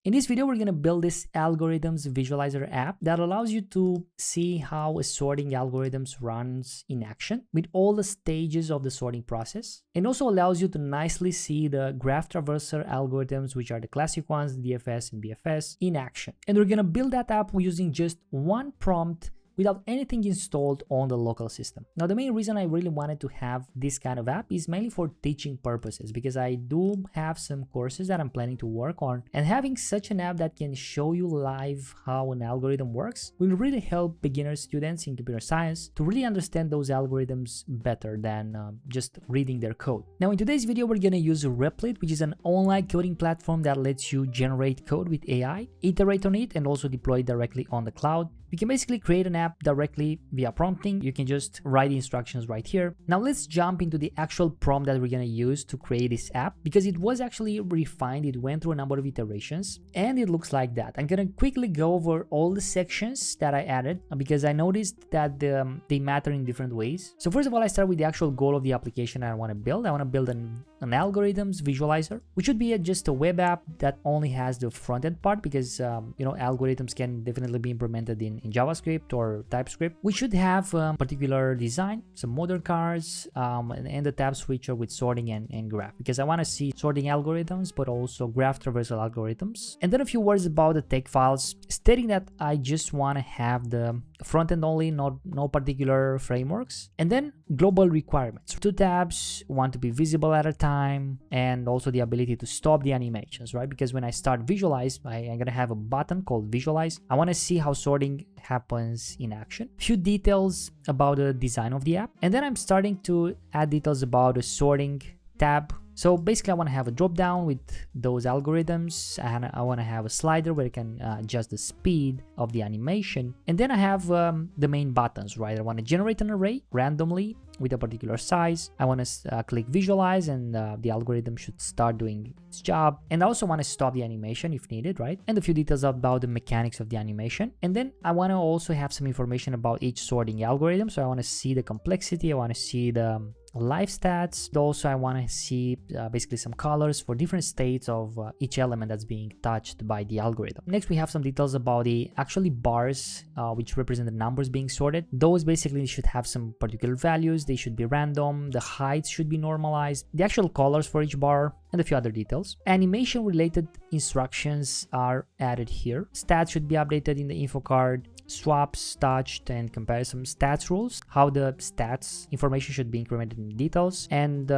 In this video, we're going to build this algorithms visualizer app that allows you to see how a sorting algorithms runs in action with all the stages of the sorting process, and also allows you to nicely see the graph traversal algorithms, which are the classic ones, DFS and BFS, in action. And we're going to build that app using just one prompt without anything installed on the local system. Now, the main reason I really wanted to have this kind of app is mainly for teaching purposes, because I do have some courses that I'm planning to work on, and having such an app that can show you live how an algorithm works will really help beginner students in computer science to really understand those algorithms better than just reading their code. Now, in today's video, we're going to use Replit, which is an online coding platform that lets you generate code with AI, iterate on it, and also deploy it directly on the cloud. You can basically create an app directly via prompting. You can just write the instructions right here. Now let's jump into the actual prompt that we're going to use to create this app, because it was actually refined. It went through a number of iterations and it looks like that. I'm going to quickly go over all the sections that I added because I noticed that they matter in different ways. So first of all, I start with the actual goal of the application I want to build. I want to build an algorithms visualizer, which would be just a web app that only has the front end part, because algorithms can definitely be implemented in JavaScript or TypeScript. We should have particular design, some modern cards, and the tab switcher with sorting and graph, because I want to see sorting algorithms, but also graph traversal algorithms. And then a few words about the text files, stating that I just want to have the front end only, no particular frameworks. And then global requirements. 2 tabs want to be visible at a time, and also the ability to stop the animations, right? Because when I start visualize, I'm gonna have a button called visualize. I want to see how sorting happens in action. Few details about the design of the app, and then I'm starting to add details about the sorting tab. So basically, I want to have a drop down with those algorithms, and I want to have a slider where I can adjust the speed of the animation. And then I have the main buttons, right? I want to generate an array randomly with a particular size. I want to click visualize, and the algorithm should start doing its job. And I also want to stop the animation if needed, right? And a few details about the mechanics of the animation. And then I want to also have some information about each sorting algorithm. So I want to see the complexity. I want to see the live stats. Also, I want to see basically some colors for different states of each element that's being touched by the algorithm. Next, we have some details about the actually bars, which represent the numbers being sorted. Those basically should have some particular values. They should be random. The heights should be normalized. The actual colors for each bar, and a few other details. Animation related instructions are added here. Stats should be updated in the info card. Swaps, touched, and comparison stats rules, how the stats information should be incremented in details, and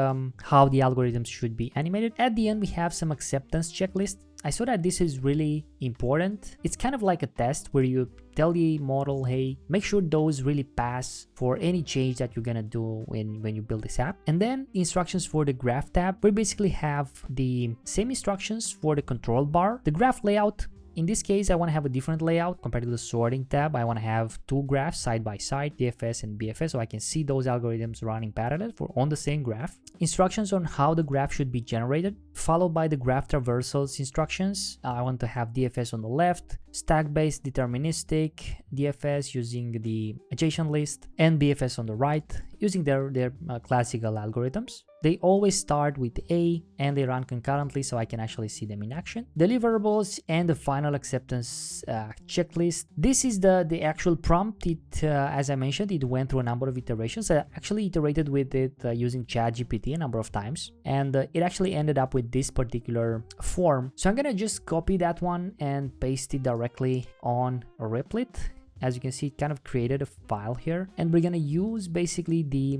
how the algorithms should be animated. At the end, we have some acceptance checklist. I saw that this is really important. It's kind of like a test where you tell the model, hey, make sure those really pass for any change that you're gonna do when you build this app. And then instructions for the graph tab. We basically have the same instructions for the control bar. The graph layout, in this case, I want to have a different layout compared to the sorting tab. I want to have 2 graphs side by side, DFS and BFS, so I can see those algorithms running parallel on the same graph. Instructions on how the graph should be generated, followed by the graph traversals instructions. I want to have DFS on the left, stack-based deterministic DFS using the adjacent list, and BFS on the right using their classical algorithms. They always start with A and they run concurrently, so I can actually see them in action. Deliverables and the final acceptance checklist. This is the actual prompt. It, as I mentioned, it went through a number of iterations. I actually iterated with it using ChatGPT a number of times, and it actually ended up with this particular form. So I'm gonna just copy that one and paste it directly on Replit. As you can see, it kind of created a file here, and we're gonna use basically the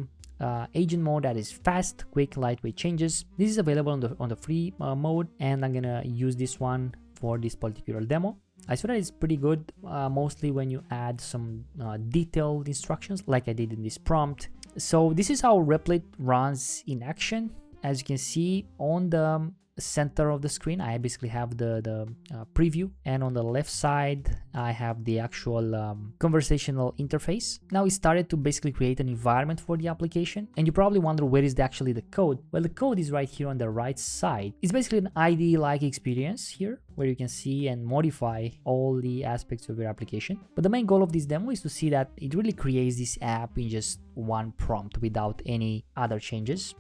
agent mode that is fast, quick, lightweight changes. This is available on the free mode, and I'm gonna use this one for this particular demo. I saw that it's pretty good, mostly when you add some detailed instructions like I did in this prompt. So this is how Replit runs in action. As you can see on the center of the screen, I basically have the preview, and on the left side I have the actual conversational interface. Now it started to basically create an environment for the application, and you probably wonder where is actually the code. Well, the code is right here on the right side. It's basically an IDE-like experience here where you can see and modify all the aspects of your application. But the main goal of this demo is to see that it really creates this app in just one prompt without any other changes.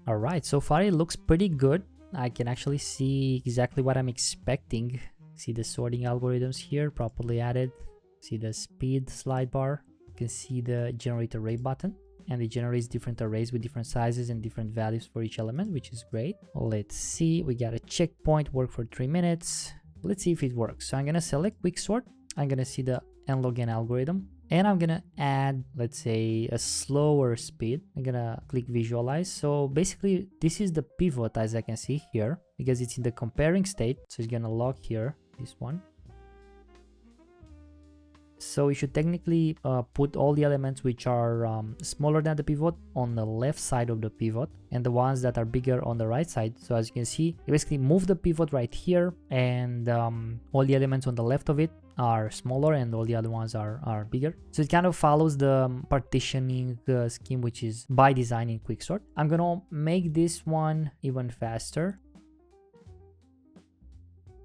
All right, so far it looks pretty good. I can actually see exactly what I'm expecting. See the sorting algorithms here properly added. See the speed slide bar. You can see the generate array button, and it generates different arrays with different sizes and different values for each element, which is great. Let's see, we got a checkpoint, work for 3 minutes. Let's see if it works. So I'm gonna select quicksort. I'm gonna see the nlogn algorithm, and I'm gonna add, let's say, a slower speed. I'm gonna click visualize. So basically this is the pivot, as I can see here, because it's in the comparing state. So it's gonna log here, this one. So you should technically put all the elements which are smaller than the pivot on the left side of the pivot, and the ones that are bigger on the right side. So as you can see, you basically move the pivot right here, and all the elements on the left of it are smaller and all the other ones are bigger. So it kind of follows the partitioning scheme, which is by design in quicksort. I'm gonna make this one even faster.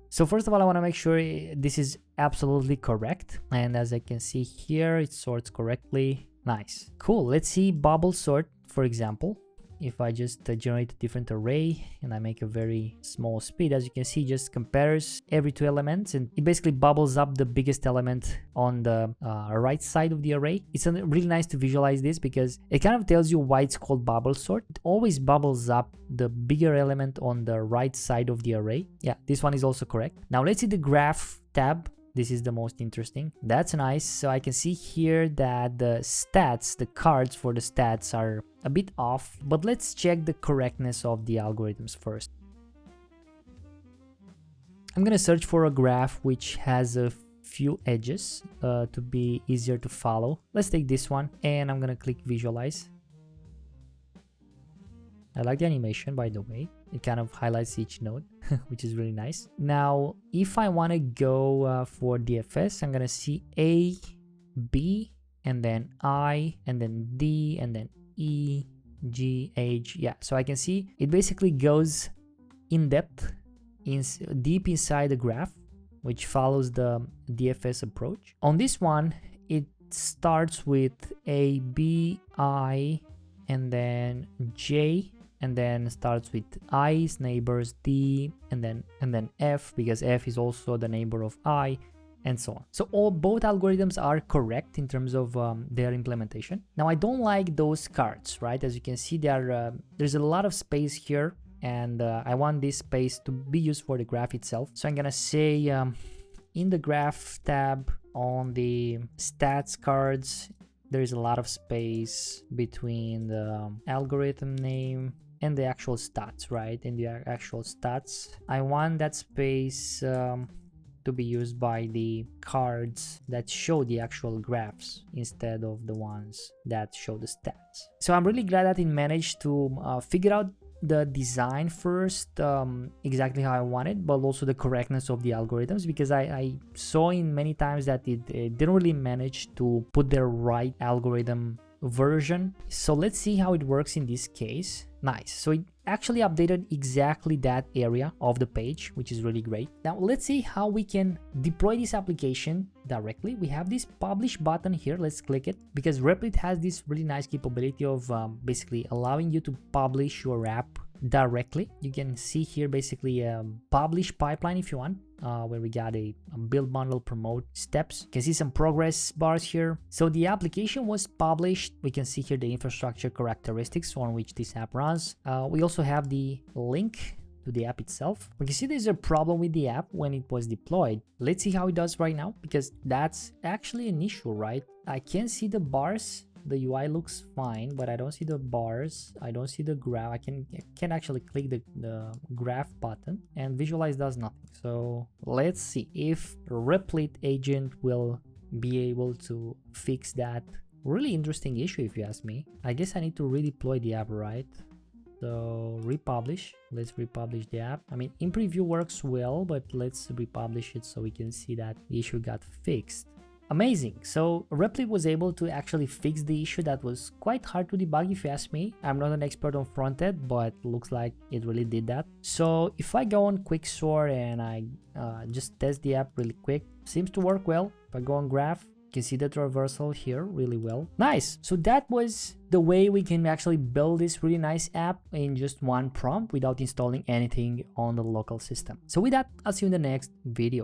So first of all, I want to make sure this is absolutely correct. And as I can see here, it sorts correctly. Nice. Cool. Let's see bubble sort, for example. If I just generate a different array and I make a very small speed, as you can see, just compares every 2 elements, and it basically bubbles up the biggest element on the right side of the array. It's really nice to visualize this because it kind of tells you why it's called bubble sort. It always bubbles up the bigger element on the right side of the array. Yeah, this one is also correct. Now let's see the graph tab. This is the most interesting. That's nice. So I can see here that the stats, the cards for the stats are a bit off, but let's check the correctness of the algorithms first. I'm gonna search for a graph which has a few edges to be easier to follow. Let's take this one, and I'm gonna click visualize. I like the animation, by the way. It kind of highlights each node, which is really nice. Now, if I want to go for DFS, I'm going to see A, B, and then I, and then D, and then E, G, H. Yeah, so I can see it basically goes in depth, deep inside the graph, which follows the DFS approach. On this one, it starts with A, B, I, and then J, and then starts with I's neighbors, D, and then F, because F is also the neighbor of I, and so on. So both algorithms are correct in terms of their implementation. Now I don't like those cards, right? As you can see, there's a lot of space here, and I want this space to be used for the graph itself. So I'm gonna say in the graph tab on the stats cards, there is a lot of space between the algorithm name and the actual stats, right? In the actual stats, I want that space to be used by the cards that show the actual graphs instead of the ones that show the stats. So I'm really glad that it managed to figure out the design first, exactly how I want it, but also the correctness of the algorithms, because I saw in many times that it didn't really manage to put the right algorithm version. So let's see how it works in this case. Nice. So it actually updated exactly that area of the page, which is really great. Now let's see how we can deploy this application directly. We have this publish button here. Let's click it, because Replit has this really nice capability of basically allowing you to publish your app directly. You can see here basically a publish pipeline if you want, where we got a build, bundle, promote steps. You can see some progress bars here. So the application was published. We can see here the infrastructure characteristics on which this app runs. We also have the link to the app itself. We can see there's a problem with the app when it was deployed. Let's see how it does right now, because that's actually an issue, right? I can see the bars. The UI looks fine, but I don't see the bars. I don't see the graph. I can actually click the graph button, and visualize does nothing. So let's see if Replit agent will be able to fix that really interesting issue, if you ask me. I guess I need to redeploy the app, right? So republish. Let's republish the app. I mean, in preview works well, but let's republish it so we can see that the issue got fixed. Amazing. So Replit was able to actually fix the issue that was quite hard to debug, if you ask me. I'm not an expert on front-end, but looks like it really did that. So if I go on quicksort and I just test the app really quick, seems to work well. If I go on graph, can see the traversal here really well. Nice. So that was the way we can actually build this really nice app in just one prompt without installing anything on the local system. So with that, I'll see you in the next video.